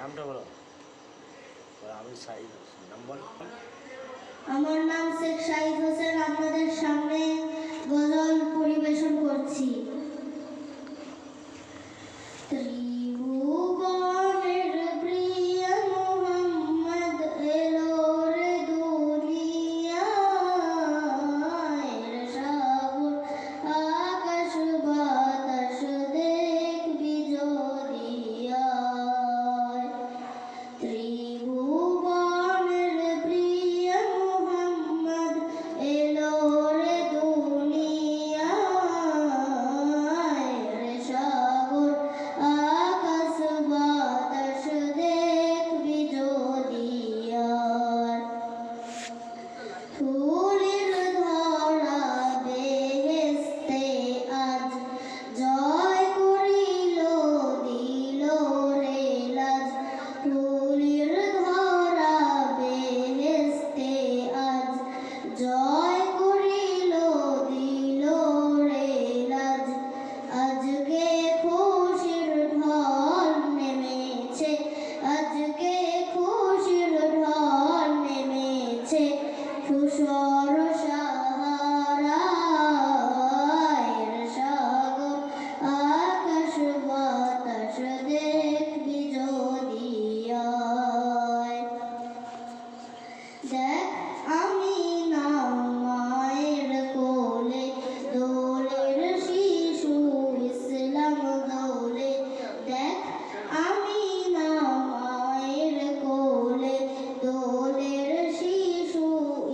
নামটা বলো। আমি সাইদ হোসেন। নাম বল। আমার নাম শেখ সাইদ হোসেন। আপনাদের সামনে গজল পরিবেশন করছি। ত্রিভুবনের প্রিয় মোহাম্মদ এলো রে দুনিয়ায়, সাগর আকাশ বাতাস দেখবি যদি আয়। ত্রিভুবনের প্রিয় মোহাম্মদ এলো রে দুনিয়ায়, সাগর আকাশ বাতাস দেখবি যদি আয়। ধুলির ধরা বেহেশতে আজ জয় করিল দিল রে লাজ। ধুলির ধরা বেহেশতে আজ জয় করিল দিল রে লাজ। আজকে খুশির ঢল নেমেছে, আজকে খুশির ঢল নেমেছে, ধূসর সাহারায়, সাগর আকাশ বাতাস দেখবি যদি আয়। দেখ আমিনা মায়ের কোলে দোলের শিশু ইসলাম দোলে। দেখ আমিনা মায়ের কোলে দোলের শিশু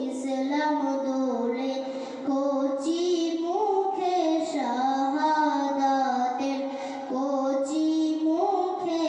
ইসলাম দোলে। কচি মুখে শাহাদাতের, কচি মুখে